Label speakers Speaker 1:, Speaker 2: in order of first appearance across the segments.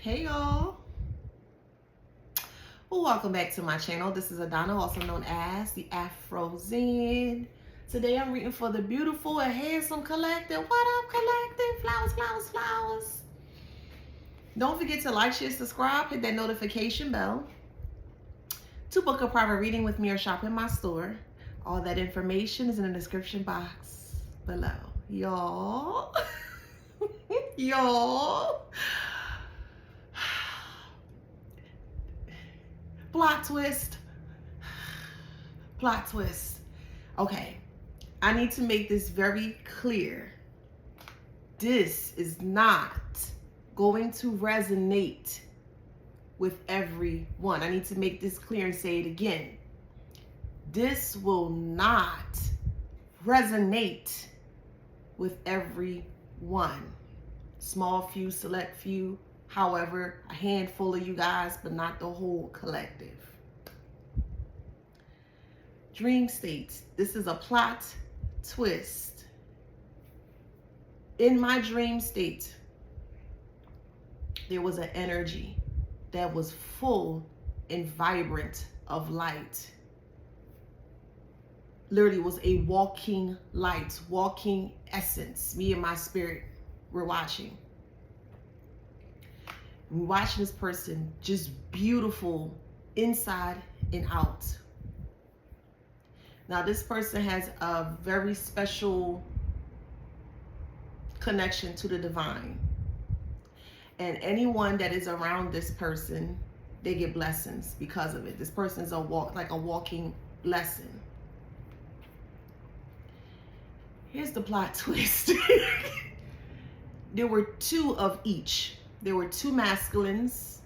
Speaker 1: Hey y'all, well, welcome back to my channel. This is Adana, also known as TheAfrozen. Today I'm reading for the beautiful and handsome collective. What up, collective? Flowers, flowers, flowers. Don't forget to like, share, subscribe, hit that notification bell to book a private reading with me or shop in my store. All that information is in the description box below. Y'all, y'all. Plot twist. Plot twist. Okay, I need to make this very clear. This is not going to resonate with everyone. I need to make this clear and say it again. This will not resonate with everyone. Small few, select few. However, a handful of you guys, but not the whole collective. Dream states. This is a plot twist. In my dream state, there was an energy that was full and vibrant of light. Literally was a walking light, walking essence. Me and my spirit were watching. We're watching this person, just beautiful inside and out. Now, this person has a very special connection to the divine. And anyone that is around this person, they get blessings because of it. This person is like a walking lesson. Here's the plot twist. There were two of each. There were two masculines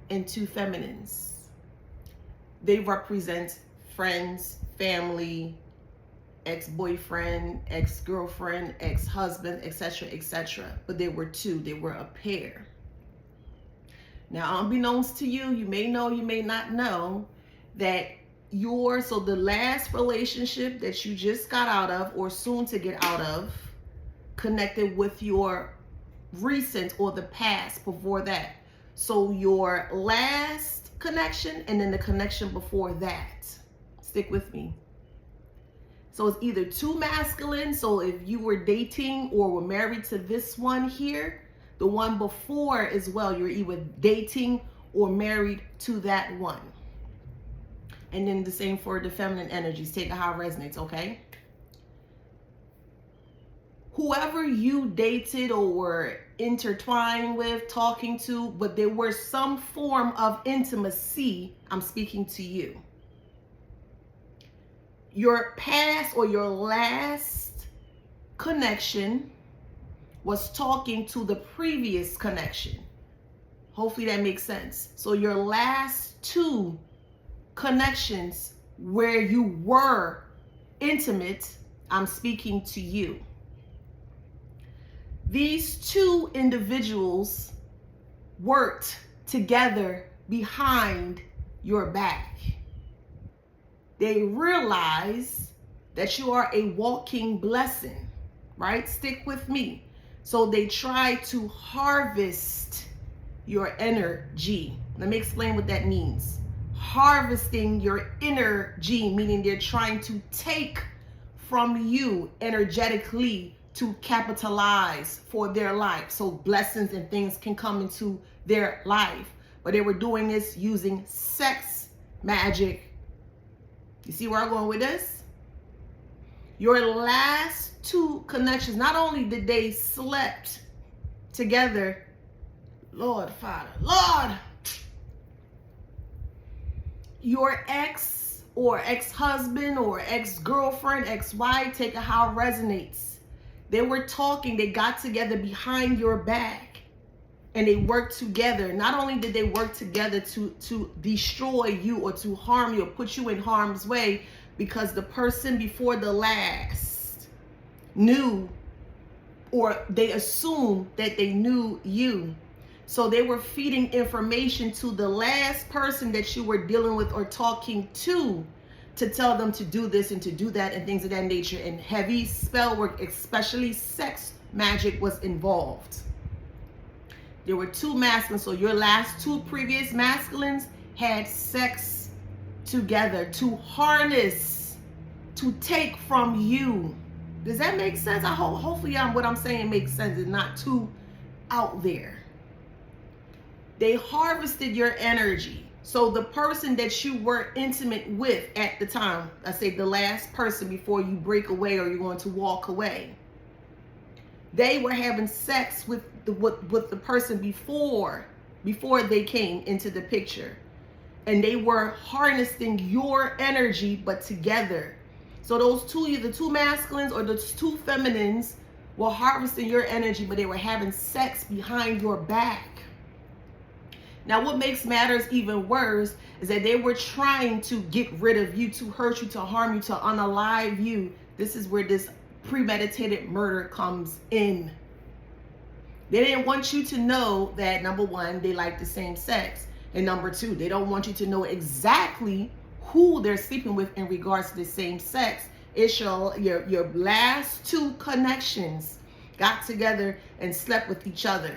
Speaker 1: and two feminines. They represent friends, family, ex-boyfriend, ex-girlfriend, ex-husband, etc., etc. But they were two. They were a pair. Now, unbeknownst to you, you may know, you may not know, that the last relationship that you just got out of or soon to get out of connected with your recent or the past before that. So your last connection and then the connection before that. Stick with me. So it's either two masculine. So if you were dating or were married to this one here, the one before as well, you're either dating or married to that one. And then the same for the feminine energies. Take it how it resonates, okay? Whoever you dated or were intertwined with, talking to, but there was some form of intimacy, I'm speaking to you. Your past or your last connection was talking to the previous connection. Hopefully that makes sense. So your last two connections where you were intimate, I'm speaking to you. These two individuals worked together behind your back. They realize that you are a walking blessing, right? Stick with me. So they try to harvest your energy. Let me explain what that means. Harvesting your energy, meaning they're trying to take from you energetically to capitalize for their life. So blessings and things can come into their life. But they were doing this using sex magic. You see where I'm going with this? Your last two connections, not only did they slept together, Lord, Father, Lord, your ex or ex-husband or ex-girlfriend, ex-wife, take it how it resonates. They were talking, they got together behind your back and they worked together. Not only did they work together to destroy you or to harm you or put you in harm's way, because the person before the last knew, or they assumed that they knew you. So they were feeding information to the last person that you were dealing with or talking to tell them to do this and to do that and things of that nature. And heavy spell work, especially sex magic, was involved. There were two masculines. So your last two previous masculines had sex together to harness, to take from you. Does that make sense? Hopefully what I'm saying makes sense. It's not too out there. They harvested your energy. So the person that you were intimate with at the time, I say the last person before you break away or you're going to walk away, they were having sex with the person before they came into the picture. And they were harnessing your energy, but together. So those two, either two masculines or the two feminines, were harvesting your energy, but they were having sex behind your back. Now, what makes matters even worse is that they were trying to get rid of you, to hurt you, to harm you, to unalive you. This is where this premeditated murder comes in. They didn't want you to know that, number one, they like the same sex. And number two, they don't want you to know exactly who they're sleeping with in regards to the same sex. It's your last two connections got together and slept with each other.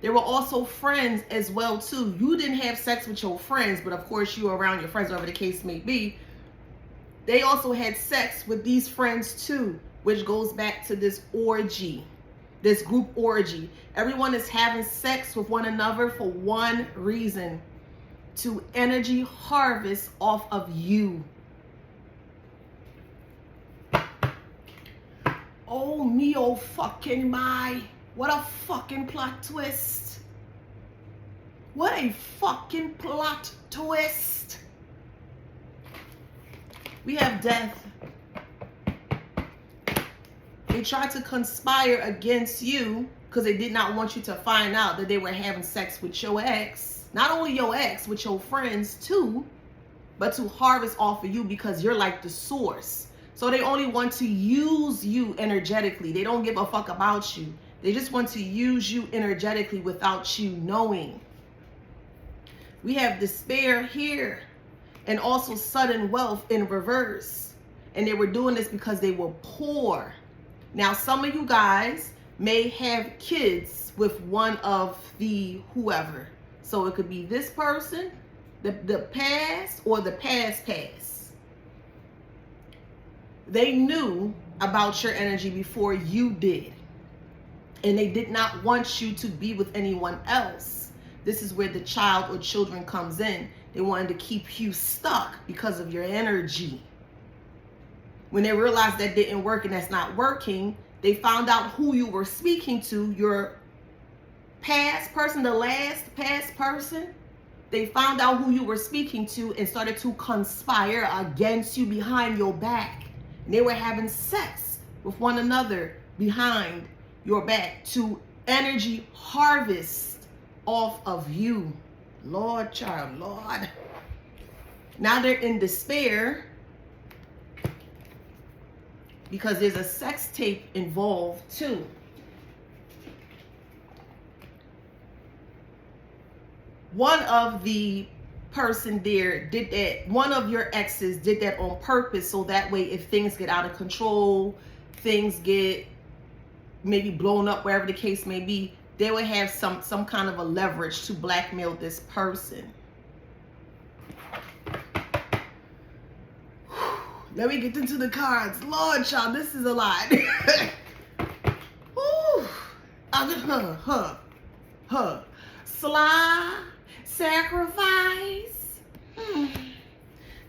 Speaker 1: There were also friends as well too. You didn't have sex with your friends, but of course you were around your friends, whatever the case may be. They also had sex with these friends too, which goes back to this orgy, this group orgy. Everyone is having sex with one another for one reason: to energy harvest off of you. Oh me, oh fucking my. What a fucking plot twist. What a fucking plot twist. We have death. They tried to conspire against you because they did not want you to find out that they were having sex with your ex. Not only your ex, with your friends too, but to harvest off of you because you're like the source. So they only want to use you energetically. They don't give a fuck about you. They just want to use you energetically without you knowing. We have despair here, and also sudden wealth in reverse. And they were doing this because they were poor. Now, some of you guys may have kids with one of the whoever. So it could be this person, the past, or the past. They knew about your energy before you did. And they did not want you to be with anyone else. This is where the child or children comes in. They wanted to keep you stuck because of your energy. When they realized that didn't work and that's not working, they found out who you were speaking to, your past person, the last past person. They found out who you were speaking to and started to conspire against you behind your back. And they were having sex with one another behind your back to energy harvest off of you. Lord, child, Lord. Now they're in despair because there's a sex tape involved too. One of the person there did that. One of your exes did that on purpose, so that way if things get out of control, things get maybe blown up, wherever the case may be, they would have some kind of a leverage to blackmail this person. Let me get into the cards. Lord, child, this is a lot. Sly, sacrifice,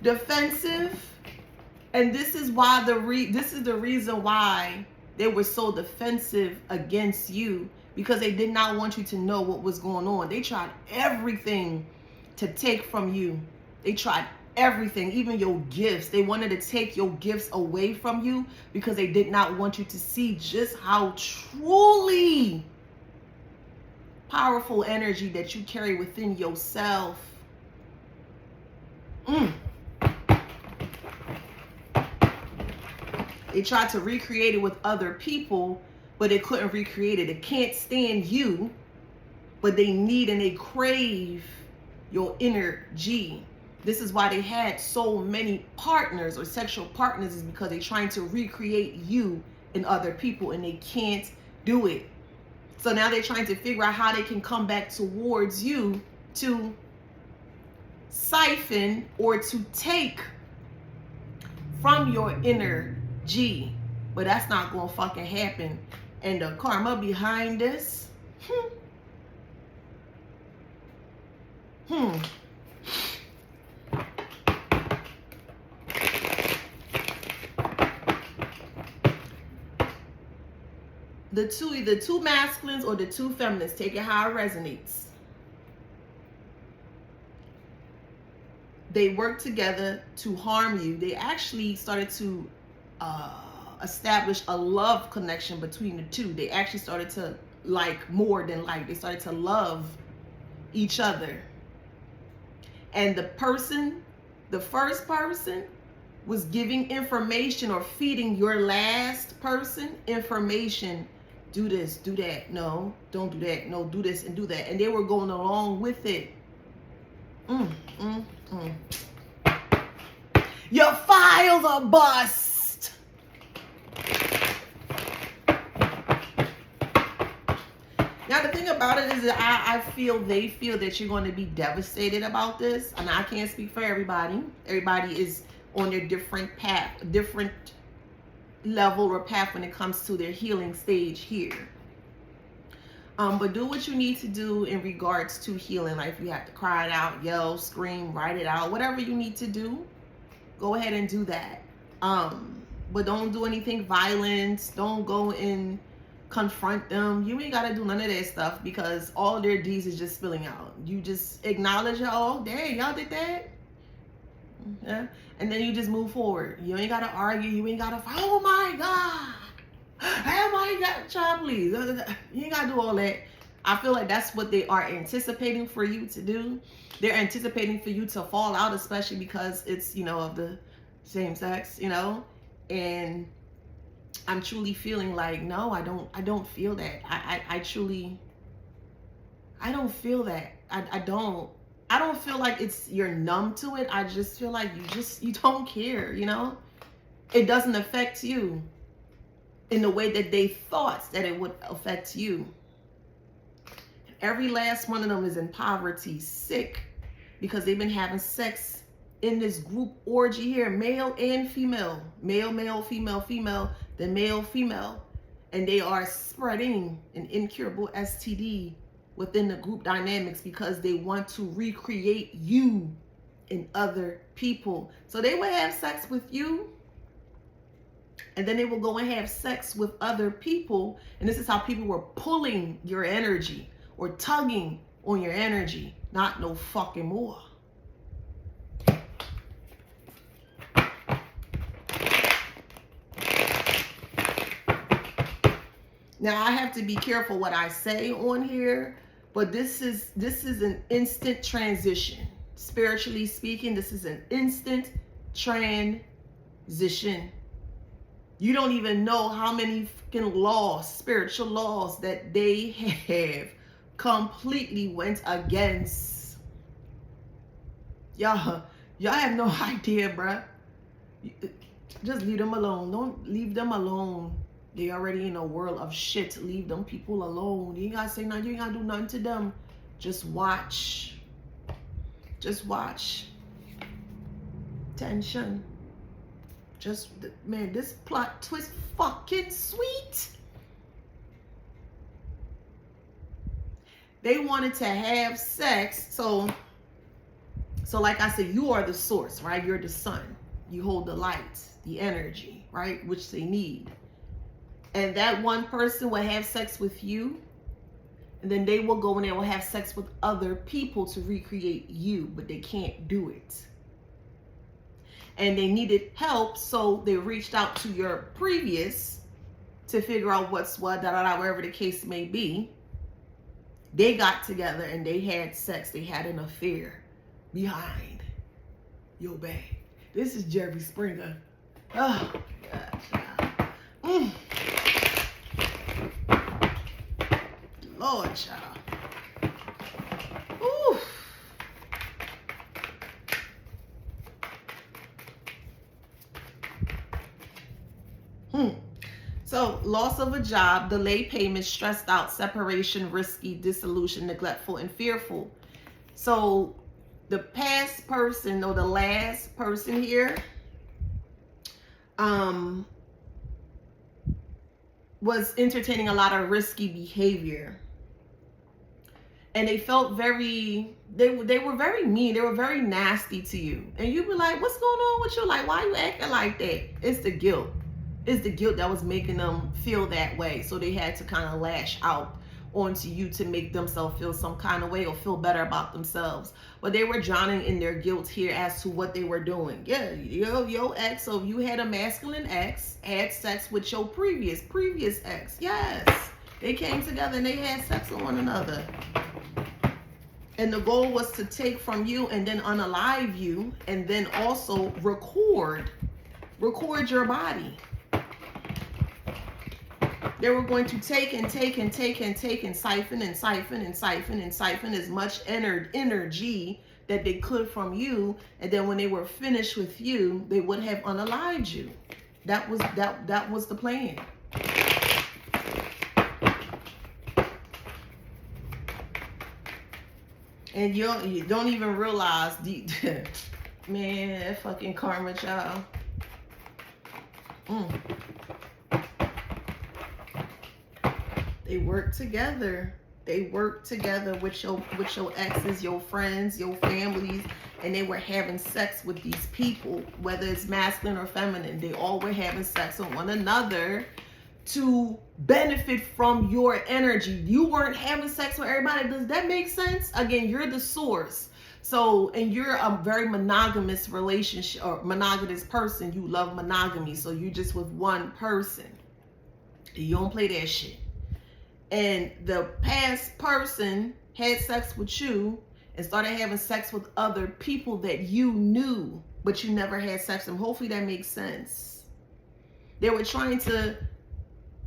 Speaker 1: defensive, and this is why this is the reason why they were so defensive against you, because they did not want you to know what was going on. They tried everything to take from you. They tried everything, even your gifts. They wanted to take your gifts away from you because they did not want you to see just how truly powerful energy that you carry within yourself. They tried to recreate it with other people, but they couldn't recreate it. They can't stand you, but they need and they crave your energy. This is why they had so many partners or sexual partners, is because they're trying to recreate you in other people and they can't do it. So now they're trying to figure out how they can come back towards you to siphon or to take from your energy. But that's not gonna fucking happen. And the karma behind this, either two masculines or the two feminines, take it how it resonates. They worked together to harm you. They actually started to establish a love connection between the two. They actually started to like more than like. They started to love each other. And the first person was giving information or feeding your last person information. Do this, do that. No, don't do that. No, do this and do that. And they were going along with it. Your files are bust. Now the thing about it is that they feel that you're going to be devastated about this. And I can't speak for everybody. Everybody is on their different path, different level or path when it comes to their healing stage here. But do what you need to do in regards to healing. Like if you have to cry it out, yell, scream, write it out, whatever you need to do, go ahead and do that. But don't do anything violent. Don't go and confront them. You ain't got to do none of that stuff because all their deeds is just spilling out. You just acknowledge, oh, dang, y'all did that. Yeah. And then you just move forward. You ain't got to argue. You ain't got to, oh my God. Oh my God, child, please. You ain't got to do all that. I feel like that's what they are anticipating for you to do. They're anticipating for you to fall out, especially because it's, of the same sex, and I'm truly feeling like, no, I don't feel that. I don't feel that. I don't feel like you're numb to it. I just feel like you don't care, It doesn't affect you in the way that they thought that it would affect you. Every last one of them is in poverty, sick, because they've been having sex in this group orgy here, male and female, male, female, then male, female, and they are spreading an incurable STD within the group dynamics because they want to recreate you in other people. So they will have sex with you, and then they will go and have sex with other people, and this is how people were pulling your energy or tugging on your energy. Not no fucking more. Now I have to be careful what I say on here, but this is an instant transition. Spiritually speaking, this is an instant transition. You don't even know how many fucking laws, spiritual laws that they have completely went against. Y'all have no idea, bruh. Just leave them alone. Don't leave them alone. They already in a world of shit. Leave them people alone. You ain't gotta say nothing. You ain't gotta do nothing to them. Just watch. Just watch. Tension. Just, man, this plot twist fucking sweet. They wanted to have sex. So like I said, you are the source, right? You're the sun. You hold the light, the energy, right? Which they need. And that one person will have sex with you. And then they will go in there and will have sex with other people to recreate you. But they can't do it. And they needed help. So they reached out to your previous to figure out what's what, wherever the case may be. They got together and they had sex. They had an affair behind your back. This is Jerry Springer. Oh, God. Lord, child. Ooh. So So, loss of a job, delayed payment, stressed out, separation, risky, disillusioned, neglectful, and fearful. So, the past person or the last person here was entertaining a lot of risky behavior. And they felt very, they were very mean. They were very nasty to you. And you were like, what's going on with you? Like, why are you acting like that? It's the guilt. It's the guilt that was making them feel that way. So they had to kind of lash out onto you to make themselves feel some kind of way or feel better about themselves. But they were drowning in their guilt here as to what they were doing. Yeah, your ex, so you had a masculine ex, had sex with your previous ex. Yes, they came together and they had sex with one another. And the goal was to take from you and then unalive you, and then also record your body. They were going to take and siphon as much energy that they could from you, and then when they were finished with you, they would have unalived you. That was the plan. And you don't even realize man, that fucking karma, child. They work together. They work together with your exes, your friends, your families, and they were having sex with these people, whether it's masculine or feminine. They all were having sex with one another to benefit from your energy. You weren't having sex with everybody. Does that make sense? Again, you're the source. So, and you're a very monogamous relationship or monogamous person. You love monogamy. So you're just with one person. You don't play that shit. And the past person had sex with you and started having sex with other people that you knew, but you never had sex with them. Hopefully that makes sense. They were trying to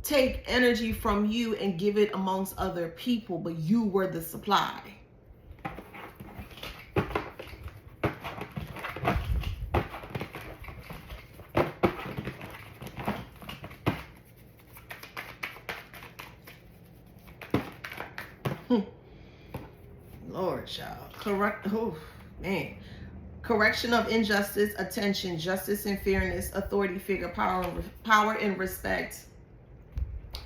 Speaker 1: take energy from you and give it amongst other people, but you were the supply. Lord, child. Correction of injustice, attention, justice and fairness, authority figure, power and respect.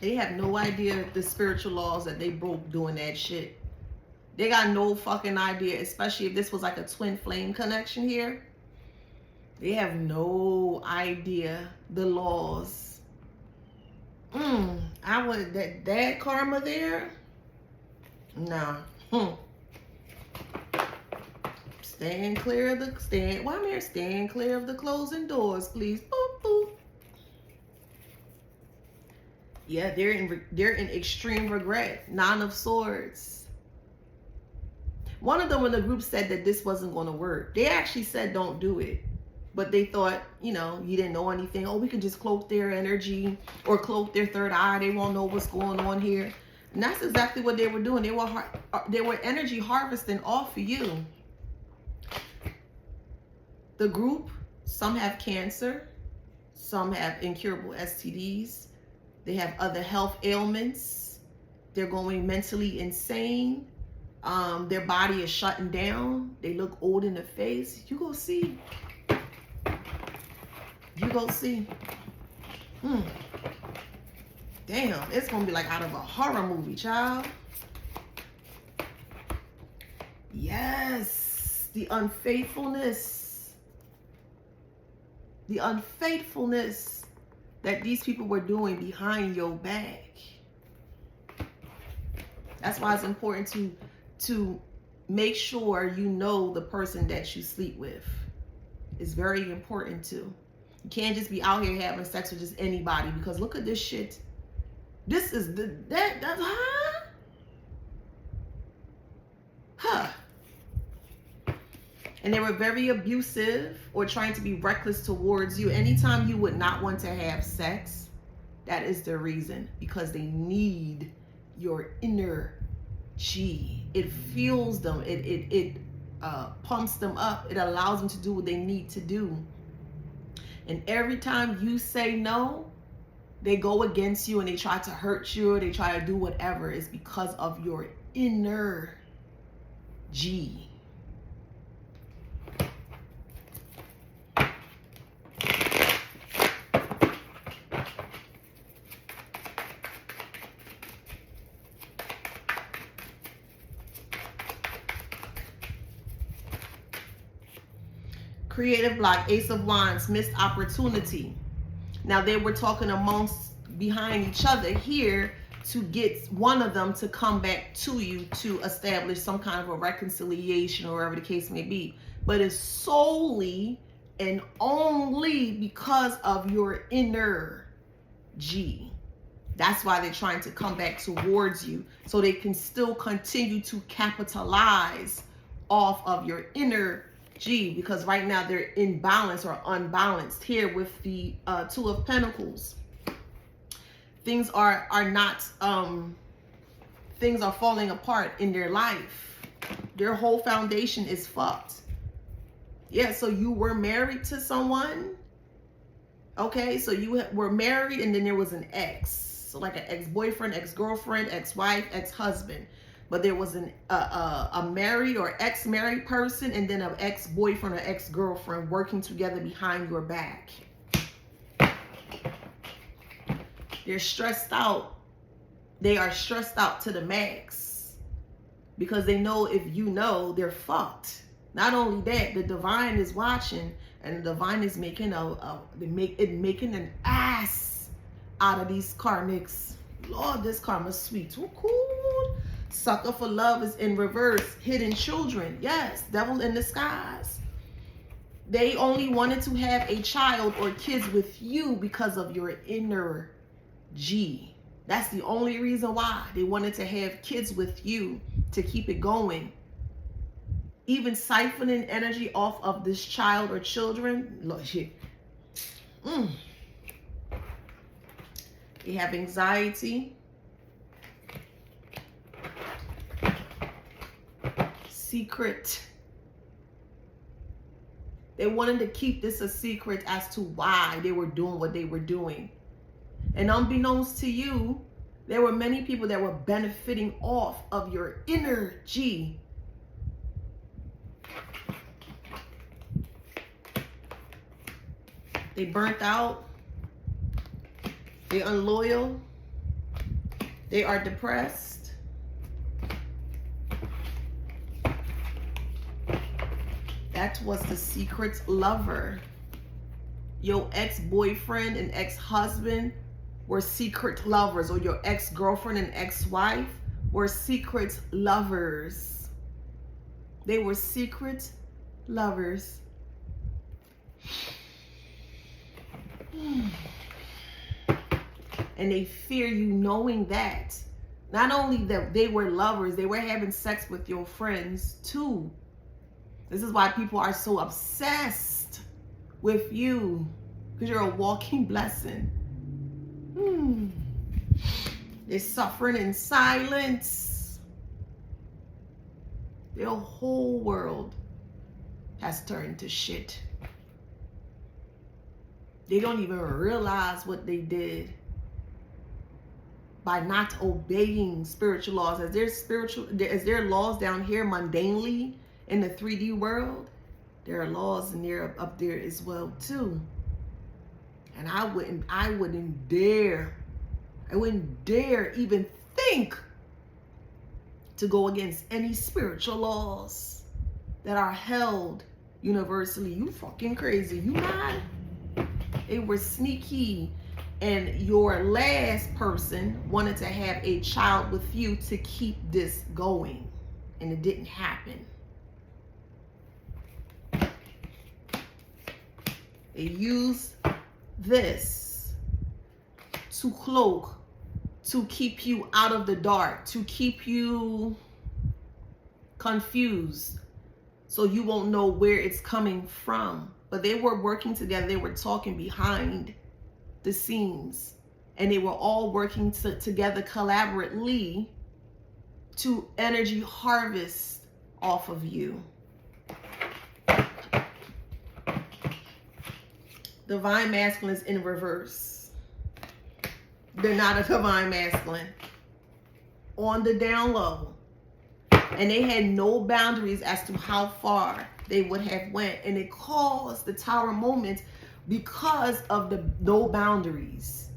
Speaker 1: They have no idea the spiritual laws that they broke doing that shit. They got no fucking idea, especially if this was like a twin flame connection here. They have no idea the laws. I would that karma there. Nah. Stand clear of the stand clear of the closing doors, please. Boop, boop. Yeah, they're in extreme regret. Nine of Swords. One of them in the group said that this wasn't going to work. They actually said don't do it. But they thought, you didn't know anything. Oh, we can just cloak their energy or cloak their third eye. They won't know what's going on here. And that's exactly what they were doing. They were energy harvesting off of you. The group, some have cancer. Some have incurable STDs. They have other health ailments. They're going mentally insane. Their body is shutting down. They look old in the face. You go see. You go see. Damn, it's gonna be like out of a horror movie, child. Yes, the unfaithfulness. The unfaithfulness that these people were doing behind your back. That's why it's important to make sure you know the person that you sleep with. It's very important too. You can't just be out here having sex with just anybody, because look at this shit. This is And they were very abusive or trying to be reckless towards you. Anytime you would not want to have sex, that is the reason, because they need your energy. It fuels them. It pumps them up. It allows them to do what they need to do. And every time you say no, they go against you and they try to hurt you, or they try to do whatever, is because of your inner G. Creative block, Ace of Wands, missed opportunity. Now they were talking amongst behind each other here to get one of them to come back to you to establish some kind of a reconciliation or whatever the case may be. But it's solely and only because of your inner G. That's why they're trying to come back towards you, so they can still continue to capitalize off of your inner G, because right now they're imbalanced or unbalanced here with the Two of Pentacles. Things are not things are falling apart in their life. Their whole foundation is fucked. Yeah, so you were married to someone. Okay, so you were married and then there was an ex. So like an ex-boyfriend, ex-girlfriend, ex-wife, ex-husband. But there was a married or ex-married person and then an ex-boyfriend or ex-girlfriend working together behind your back. They're stressed out. They are stressed out to the max because they know if you know, they're fucked. Not only that, the divine is watching, and the divine is making making an ass out of these karmics. Lord, this karma's sweet. Too cool. Sucker for love is in reverse. Hidden children. Yes, devil in disguise. They only wanted to have a child or kids with you because of your inner G. That's the only reason why they wanted to have kids with you, to keep it going. Even siphoning energy off of this child or children. Look, shit. They have anxiety. Secret. They wanted to keep this a secret as to why they were doing what they were doing. And unbeknownst to you, there were many people that were benefiting off of your inner G. They burnt out. They unloyal. They are depressed. That was the secret lover. Your ex-boyfriend and ex-husband were secret lovers, or your ex-girlfriend and ex-wife were secret lovers. They were secret lovers. And they fear you knowing that. Not only that they were lovers, they were having sex with your friends too. This is why people are so obsessed with you, because you're a walking blessing. They're suffering in silence. Their whole world has turned to shit. They don't even realize what they did by not obeying spiritual laws. As there laws down here mundanely in the 3D world, there are laws in there up there as well too. And I wouldn't dare even think to go against any spiritual laws that are held universally. You fucking crazy. You mad? They were sneaky. And your last person wanted to have a child with you to keep this going. And it didn't happen. They used this to cloak, to keep you out of the dark, to keep you confused, so you won't know where it's coming from. But they were working together. They were talking behind the scenes, and they were all working together collaboratively to energy harvest off of you. Divine masculine is in reverse. They're not a divine masculine. On the down low. And they had no boundaries as to how far they would have went. And it caused the Tower moment because of the no boundaries.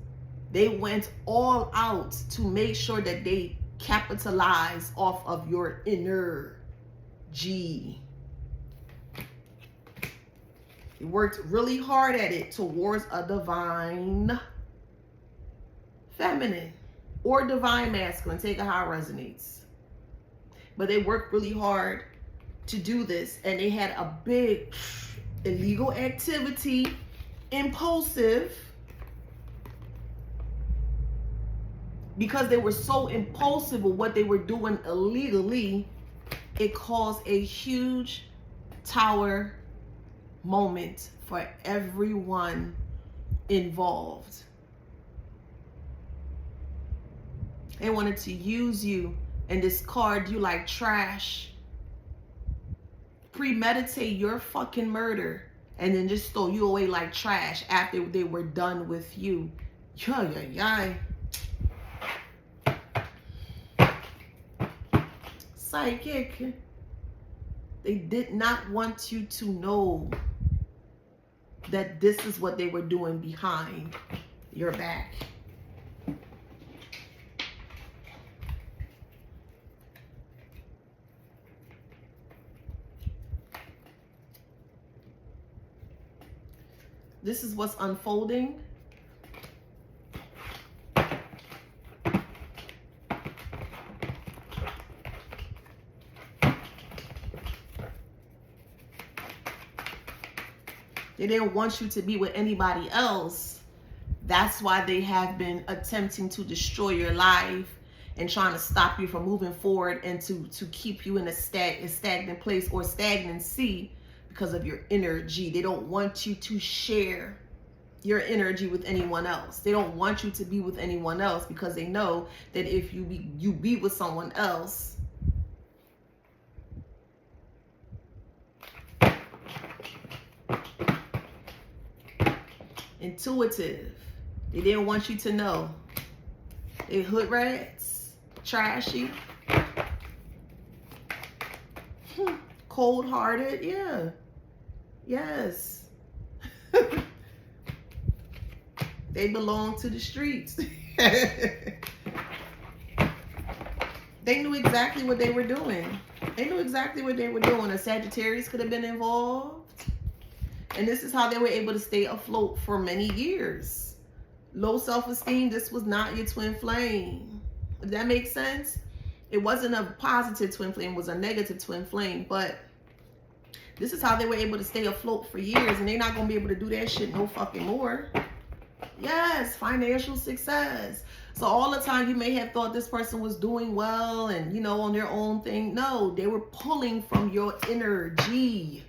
Speaker 1: They went all out to make sure that they capitalize off of your inner G. They worked really hard at it towards a divine feminine or divine masculine. Take it how it resonates. But they worked really hard to do this, and they had a big illegal activity, impulsive, because they were so impulsive with what they were doing illegally. It caused a huge Tower moment for everyone involved. They wanted to use you and discard you like trash. Premeditate your fucking murder and then just throw you away like trash after they were done with you. Psychic. They did not want you to know that this is what they were doing behind your back. This is what's unfolding. They didn't want you to be with anybody else. That's why they have been attempting to destroy your life and trying to stop you from moving forward and to keep you in a stagnant place or stagnancy because of your energy. They don't want you to share your energy with anyone else. They don't want you to be with anyone else because they know that if you be with someone else, intuitive. They didn't want you to know. They hood rats, trashy, cold-hearted, yeah. Yes. They belong to the streets. They knew exactly what they were doing. They knew exactly what they were doing. A Sagittarius could have been involved. And this is how they were able to stay afloat for many years. Low self-esteem, this was not your twin flame. Does that make sense? It wasn't a positive twin flame, it was a negative twin flame. But this is how they were able to stay afloat for years. And they're not going to be able to do that shit no fucking more. Yes, financial success. So all the time you may have thought this person was doing well and, you know, on their own thing. No, they were pulling from your energy.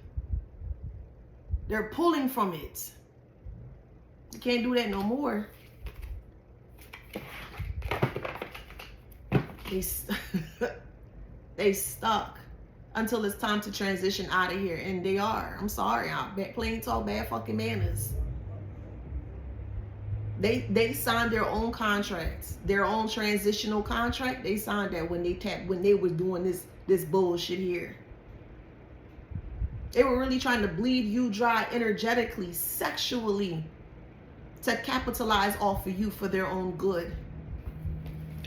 Speaker 1: They're pulling from it. You can't do that no more. They stuck until it's time to transition out of here. And they are. I'm sorry. Plain talk, bad fucking manners. They signed their own contracts, their own transitional contract. They signed that when they were doing this bullshit here. They were really trying to bleed you dry energetically, sexually, to capitalize off of you for their own good.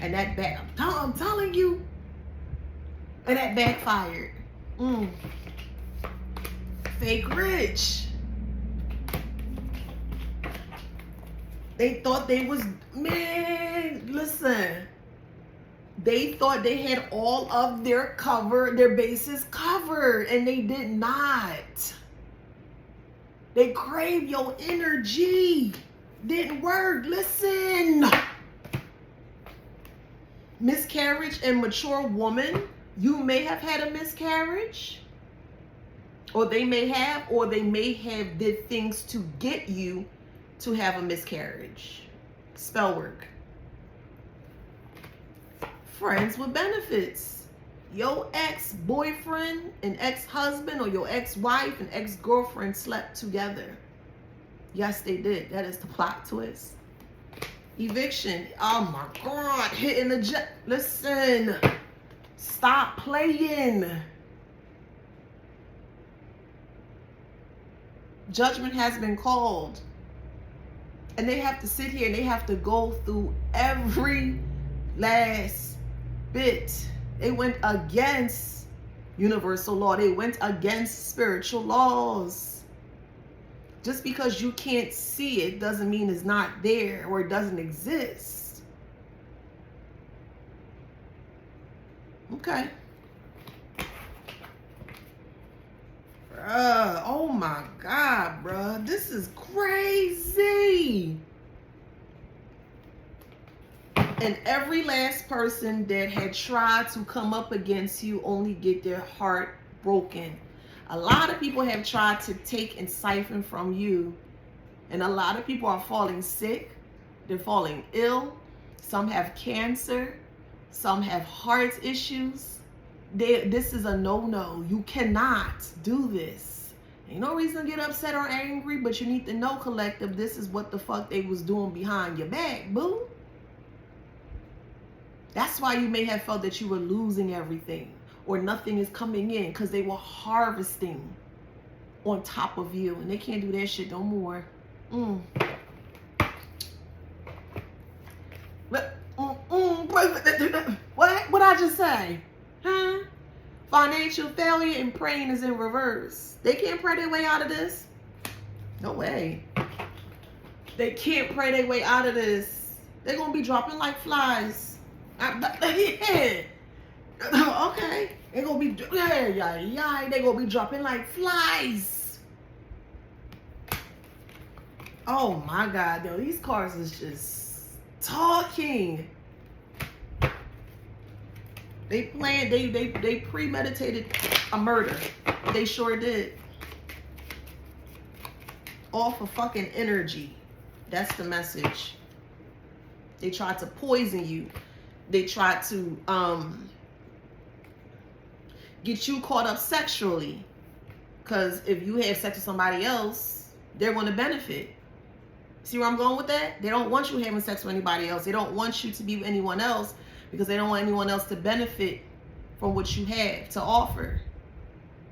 Speaker 1: And that I'm telling you, and that backfired. Fake rich. They thought they was, man, listen. They thought they had all of their bases covered, and they did not. They crave your energy. Didn't work. Listen. Miscarriage and mature woman, you may have had a miscarriage, or they may have did things to get you to have a miscarriage. Spell work. Friends with benefits. Your ex-boyfriend and ex-husband, or your ex-wife and ex-girlfriend slept together. Yes, they did. That is the plot twist. Eviction. Oh my God. Hitting the listen. Stop playing. Judgment has been called. And they have to sit here and they have to go through every last bit. They went against universal law. They went against spiritual laws. Just because you can't see it doesn't mean it's not there or it doesn't exist. Okay. Bruh, oh my God, bruh. This is crazy. And every last person that had tried to come up against you only get their heart broken. A lot of people have tried to take and siphon from you. And a lot of people are falling sick. They're falling ill. Some have cancer. Some have heart issues. This is a no-no. You cannot do this. Ain't no reason to get upset or angry, but you need to know, collective, this is what the fuck they was doing behind your back, boo. That's why you may have felt that you were losing everything or nothing is coming in, because they were harvesting on top of you, and they can't do that shit no more. What I just say? Huh? Financial failure and praying is in reverse. They can't pray their way out of this. No way. They can't pray their way out of this. They're going to be dropping like flies. Yeah. Okay. They're going to be, they're going to be dropping like flies. Oh my God, yo, these cards is just talking. They planned, they premeditated a murder. They sure did. All for fucking energy. That's the message. They tried to poison you. They tried to get you caught up sexually. Because if you have sex with somebody else, they're going to benefit. See where I'm going with that? They don't want you having sex with anybody else. They don't want you to be with anyone else, because they don't want anyone else to benefit from what you have to offer.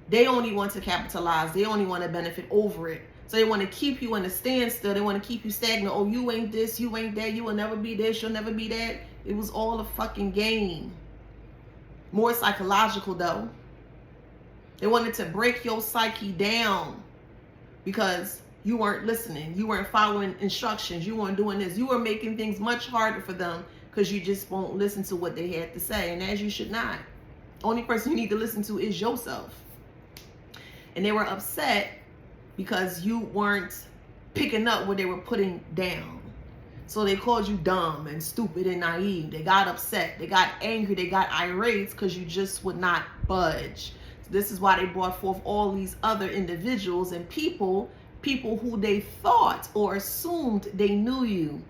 Speaker 1: They only want to capitalize. They only want to benefit over it. So they want to keep you in a standstill. They want to keep you stagnant. Oh, you ain't this, you ain't that, you will never be this, you'll never be that. It was all a fucking game. More psychological though. They wanted to break your psyche down because you weren't listening. You weren't following instructions. You weren't doing this. You were making things much harder for them because you just won't listen to what they had to say. And as you should not. Only person you need to listen to is yourself. And they were upset because you weren't picking up what they were putting down. So they called you dumb and stupid and naive. They got upset. They got angry. They got irate because you just would not budge. So this is why they brought forth all these other individuals and people who they thought or assumed they knew you.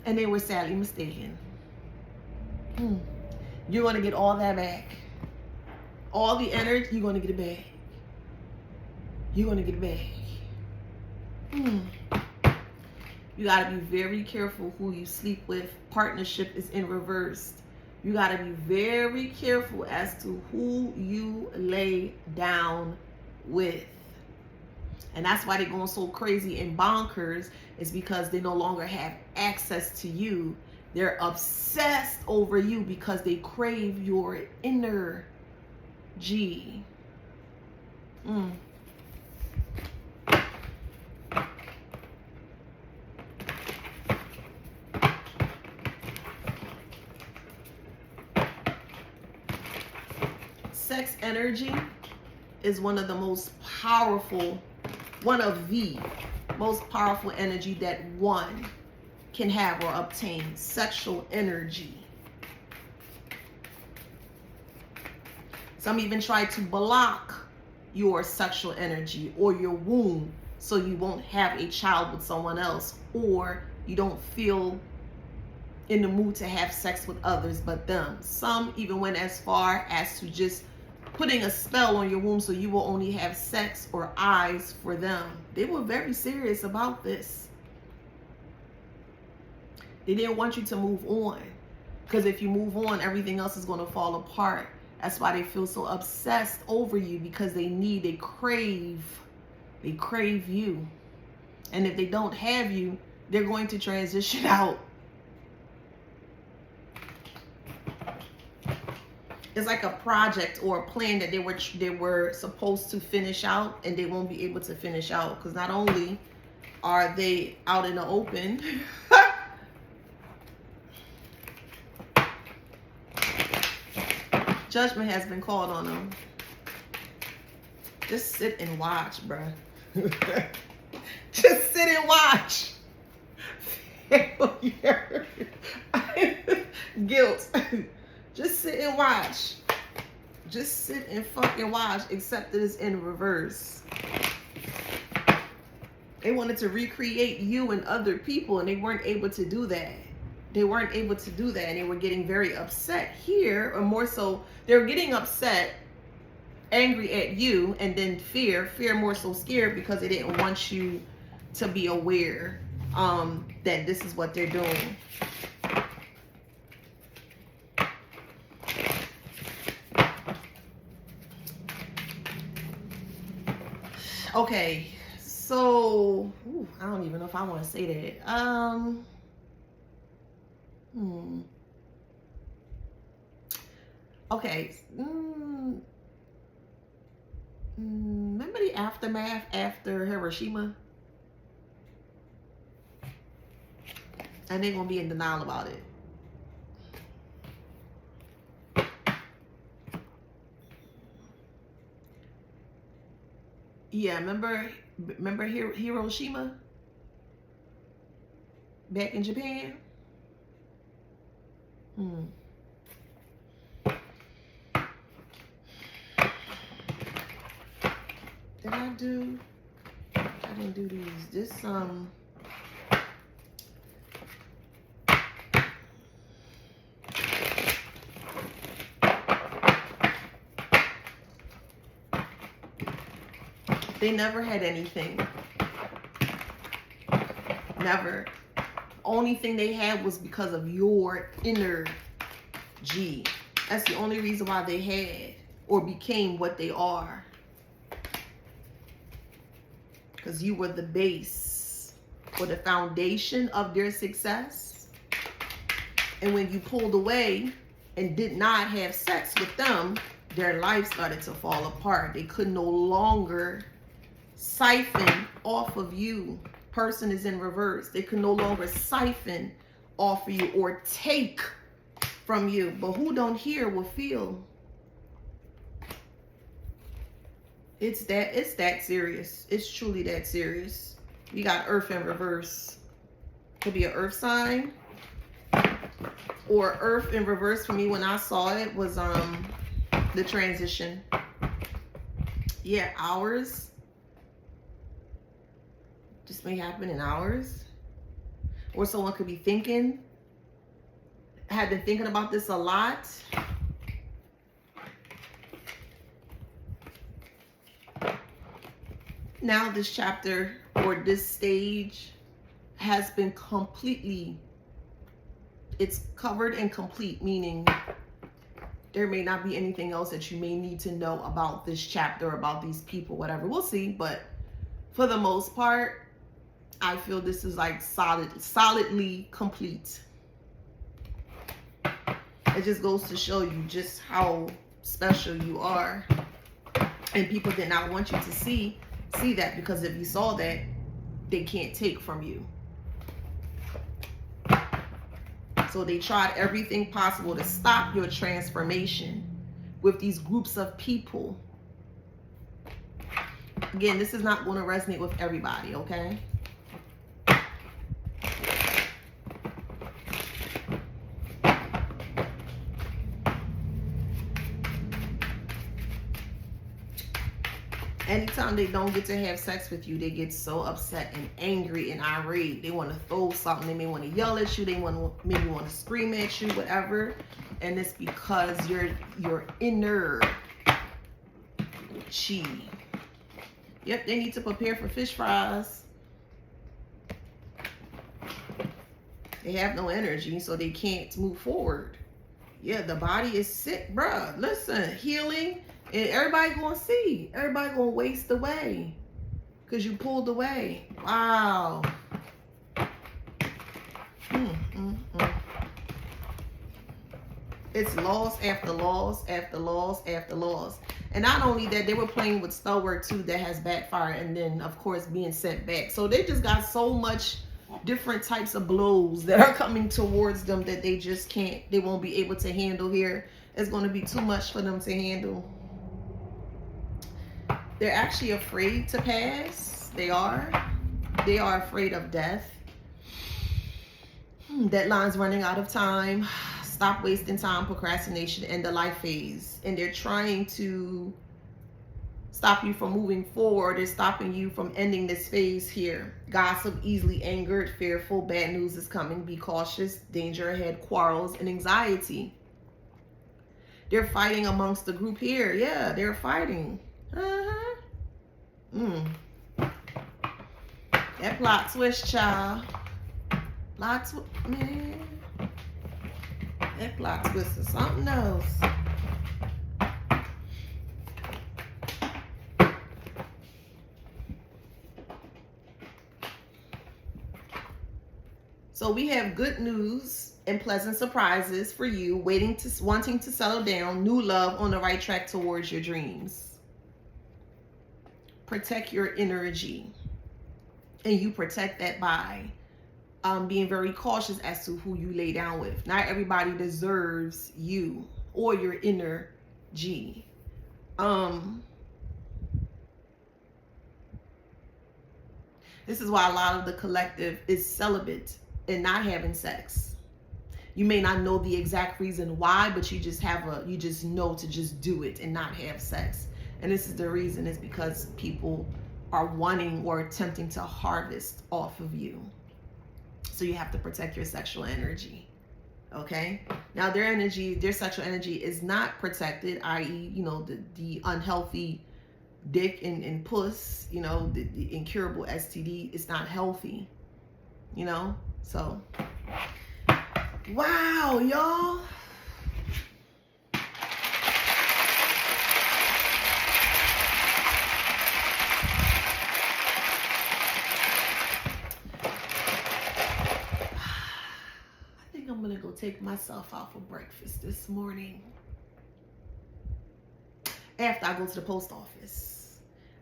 Speaker 1: And they were sadly mistaken. You're going to get all that back. All the energy, you're going to get it back. You're going to get it back. You got to be very careful who you sleep with. Partnership is in reverse. You got to be very careful as to who you lay down with. And that's why they're going so crazy and bonkers, is because they no longer have access to you. They're obsessed over you because they crave your energy. Sex energy is one of the most powerful, one of the most powerful energy that one can have or obtain. Sexual energy. Some even try to block your sexual energy or your womb so you won't have a child with someone else, or you don't feel in the mood to have sex with others but them. Some even went as far as to just putting a spell on your womb so you will only have sex or eyes for them. They were very serious about this. They didn't want you to move on. Because if you move on, everything else is going to fall apart. That's why they feel so obsessed over you, because they crave you. And if they don't have you, they're going to transition out. It's like a project or a plan that they were supposed to finish out, and they won't be able to finish out, because not only are they out in the open, judgment has been called on them. Just sit and watch, bruh. Just sit and watch. Failure. Guilt. Just sit and watch. Just sit and fucking watch, except that it's in reverse. They wanted to recreate you and other people, and they weren't able to do that. They weren't able to do that, and they were getting very upset here, or more so, they were getting upset, angry at you, and then fear more so scared, because they didn't want you to be aware that this is what they're doing. Okay, so I don't even know if I want to say that. Okay. Remember the aftermath after Hiroshima? And they're gonna be in denial about it. Yeah, remember Hiroshima back in Japan? Did I do? I didn't do these. This they never had anything. Never. Only thing they had was because of your energy. That's the only reason why they had or became what they are. Because you were the base or the foundation of their success. And when you pulled away and did not have sex with them, their life started to fall apart. They could no longer siphon off of you. Person is in reverse. They could no longer siphon off of you or take from you. But who don't hear will feel. It's that serious. It's truly that serious. We got Earth in reverse. Could be an Earth sign. Or Earth in reverse for me when I saw it was the transition. Yeah, hours. This may happen in hours. Or someone could be thinking. I have been thinking about this a lot. Now this chapter or this stage has been completely, it's covered and complete, meaning there may not be anything else that you may need to know about this chapter, about these people, whatever. We'll see. But for the most part, I feel this is like solidly complete. It just goes to show you just how special you are. And people did not want you to see that, because if you saw that, they can't take from you. So they tried everything possible to stop your transformation with these groups of people. Again, this is not going to resonate with everybody, okay? Anytime they don't get to have sex with you, they get so upset and angry and irate. They want to throw something. They may want to yell at you. They maybe want to scream at you, whatever. And it's because your inner chi. Yep, they need to prepare for fish fries. They have no energy, so they can't move forward. Yeah, the body is sick, bruh. Listen, healing, and everybody gonna see. Everybody gonna waste away because you pulled away. Wow. It's loss after loss after loss after loss. And not only that, they were playing with spell work too that has backfired, and then of course being sent back. So they just got so much different types of blows that are coming towards them that they just can't, they won't be able to handle here. It's going to be too much for them to handle. They're actually afraid to pass. They are afraid of death. Deadlines running out of time. Stop wasting time, procrastination, and the life phase. And they're trying to stop you from moving forward. They're stopping you from ending this phase here. Gossip, easily angered, fearful, bad news is coming. Be cautious, danger ahead, quarrels, and anxiety. They're fighting amongst the group here. Yeah, they're fighting. That plot twist, child. Plot twist, man. That plot twist is something else. So we have good news and pleasant surprises for you, wanting to settle down, new love, on the right track towards your dreams. Protect your energy. And you protect that by being very cautious as to who you lay down with. Not everybody deserves you or your energy. This is why a lot of the collective is celibate and not having sex. You may not know the exact reason why, but you just know to just do it and not have sex. And this is the reason, is because people are wanting or attempting to harvest off of you. So you have to protect your sexual energy. Okay? Now their energy, their sexual energy is not protected, i.e., the unhealthy dick and puss, the incurable STD is not healthy. So wow, y'all. I'm gonna go take myself out for breakfast this morning after I go to the post office.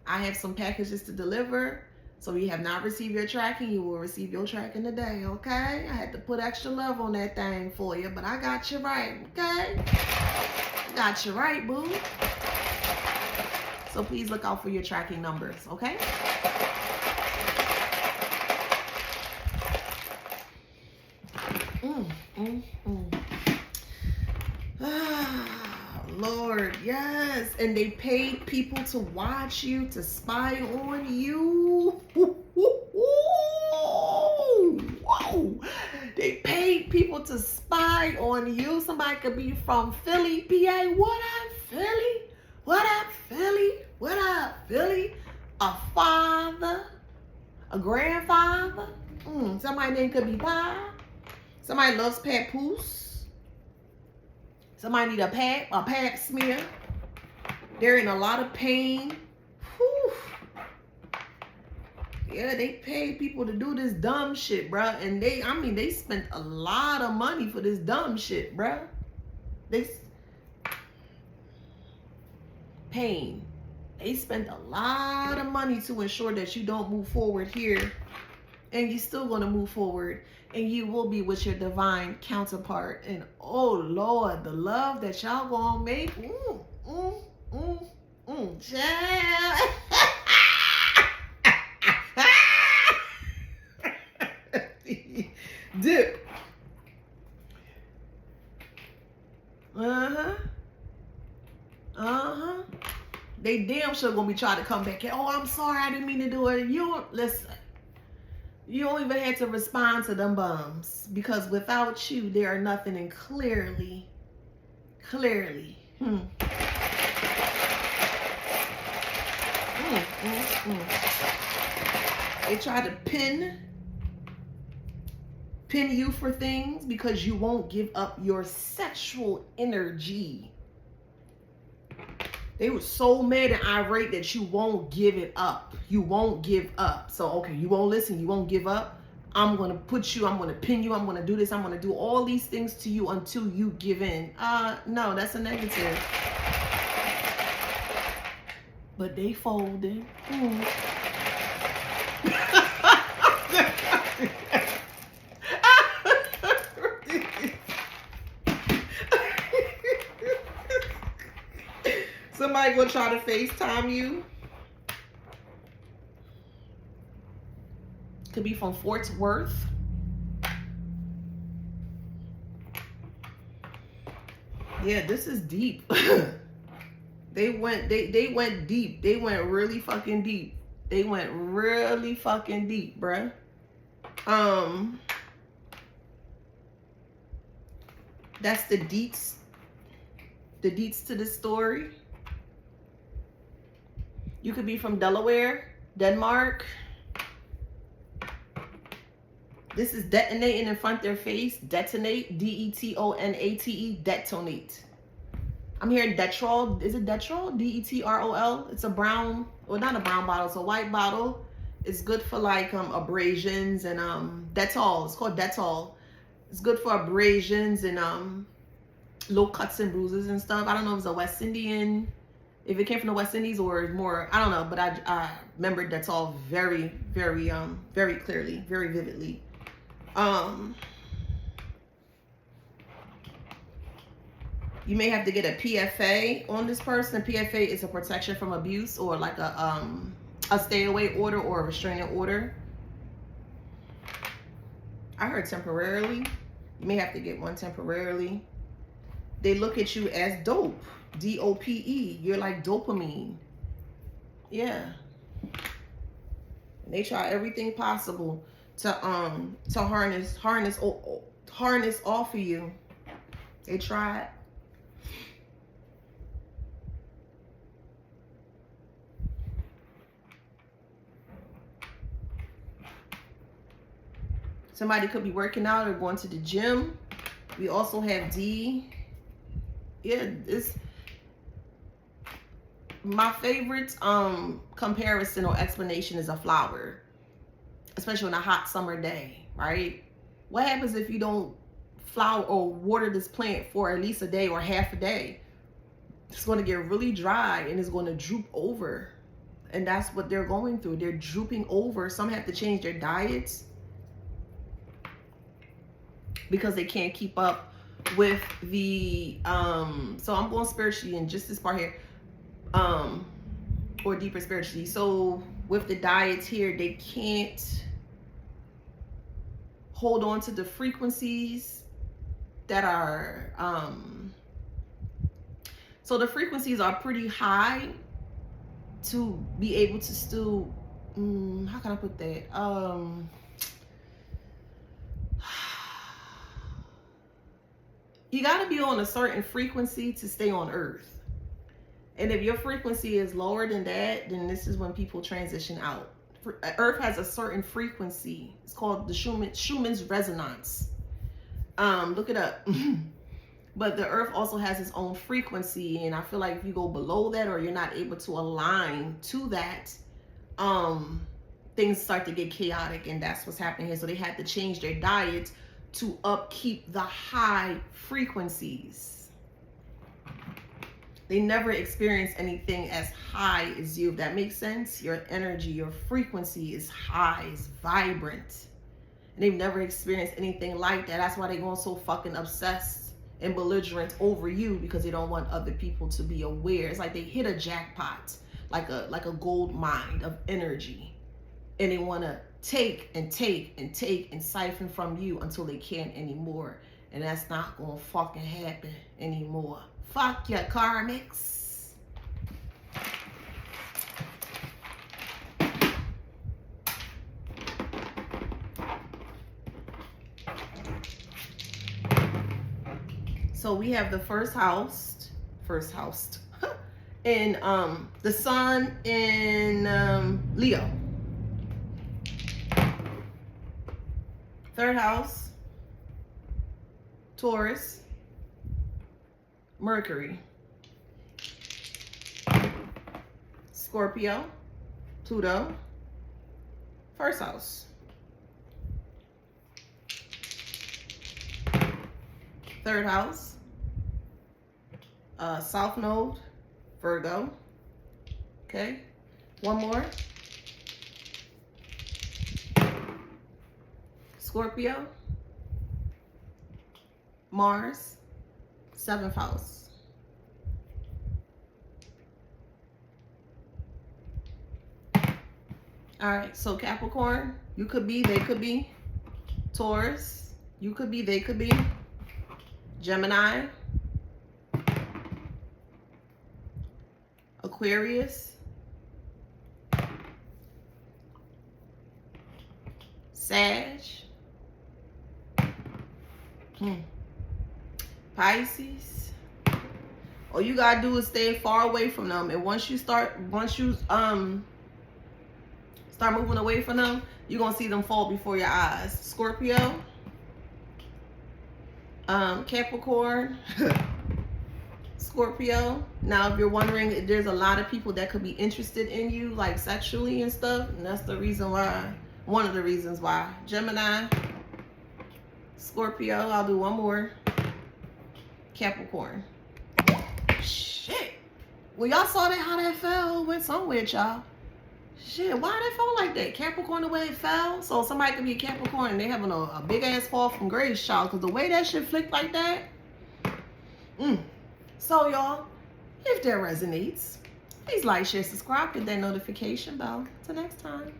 Speaker 1: I have some packages to deliver, so if you have not received your tracking, you will receive your tracking today, okay? I had to put extra love on that thing for you, but I got you right, okay? I got you right, boo. So please look out for your tracking numbers, okay? Lord, yes. And they paid people to watch you, to spy on you. Whoa. They paid people to spy on you. Somebody could be from Philly, PA. What up, Philly? What up, Philly? What up, Philly? A father, a grandfather. Somebody name could be Bob. Somebody loves papoose. Somebody need a pap smear. They're in a lot of pain. Whew. Yeah, they paid people to do this dumb shit, bruh. And they spent a lot of money for this dumb shit, bruh. Pain. They spent a lot of money to ensure that you don't move forward here. And you're still going to move forward. And you will be with your divine counterpart. And oh Lord, the love that y'all gonna make. Child. Dip. They damn sure gonna be trying to come back. Oh, I'm sorry, I didn't mean to do it. Listen. You don't even have to respond to them bums, because without you, they are nothing. And clearly. They try to pin pin you for things because you won't give up your sexual energy. They were so mad and irate that you won't give it up. You won't give up. So, okay, you won't listen. You won't give up. I'm going to put you, I'm going to pin you. I'm going to do this. I'm going to do all these things to you until you give in. No, that's a negative. But they folded. Somebody gonna try to FaceTime you. Could be from Fort Worth. Yeah, this is deep. They went deep. They went really fucking deep. They went really fucking deep, bruh. That's the deets. The deets to this story. You could be from Delaware, Denmark. This is detonating in front of their face. Detonate, D-E-T-O-N-A-T-E, detonate. I'm hearing Detrol. Is it Detrol? D-E-T-R-O-L. It's a brown, well, not a brown bottle, it's a white bottle. It's good for like abrasions and Dettol. It's called Dettol. It's good for abrasions and little cuts and bruises and stuff. I don't know if it's a West Indian, if it came from the West Indies or more, I don't know, but I remember Dettol very, very, very clearly, very vividly. You may have to get a PFA on this person. PFA is a protection from abuse, or like a stay away order or a restraining order. I heard temporarily. You may have to get one temporarily. They look at you as dope. D-O-P-E. You're like dopamine. Yeah. And they try everything possible to harness off of you. They tried. Somebody could be working out or going to the gym. We also have D. Yeah, this my favorite comparison or explanation is a flower, especially on a hot summer day, right? What happens if you don't flower or water this plant for at least a day or half a day? It's going to get really dry and it's going to droop over. And that's what they're going through. They're drooping over. Some have to change their diets because they can't keep up with the so I'm going spiritually in just this part here, or deeper spiritually. So with the diets here, they can't hold on to the frequencies that are so the frequencies are pretty high to be able to still how can I put that, you got to be on a certain frequency to stay on Earth. And if your frequency is lower than that, then this is when people transition out. Earth has a certain frequency. It's called the Schumann's resonance. Look it up. But the Earth also has its own frequency. And I feel like if you go below that or you're not able to align to that, things start to get chaotic. And that's what's happening here. So they had to change their diet to upkeep the high frequencies. They never experience anything as high as you, if that makes sense. Your energy, your frequency is high, is vibrant. And they've never experienced anything like that. That's why they're going so fucking obsessed and belligerent over you, because they don't want other people to be aware. It's like they hit a jackpot, like a gold mine of energy. And they want to take and take and take and siphon from you until they can't anymore. And that's not going to fucking happen anymore. Fuck your karmics. So we have the first house in the sun in Leo. Third house, Taurus, Mercury, Scorpio, Pluto, first house. Third house, South Node, Virgo. Okay, one more. Scorpio, Mars, seventh house. All right, so Capricorn, you could be, they could be. Taurus, you could be, they could be. Gemini, Aquarius, Sag, Pisces. All you gotta do is stay far away from them, and once you start moving away from them, you're gonna see them fall before your eyes. Scorpio, Capricorn, Scorpio. Now, if you're wondering, there's a lot of people that could be interested in you, like sexually and stuff, and that's the reason why. One of the reasons why. Gemini, Scorpio. I'll do one more. Capricorn. Shit. Well, y'all saw that, how that fell. Went somewhere, y'all. Shit, why did it fall like that? Capricorn, the way it fell. So somebody could be a Capricorn and they having a big ass fall from grace, y'all. Because the way that shit flicked like that. So, y'all, if that resonates, please like, share, subscribe, hit that notification bell. Till next time.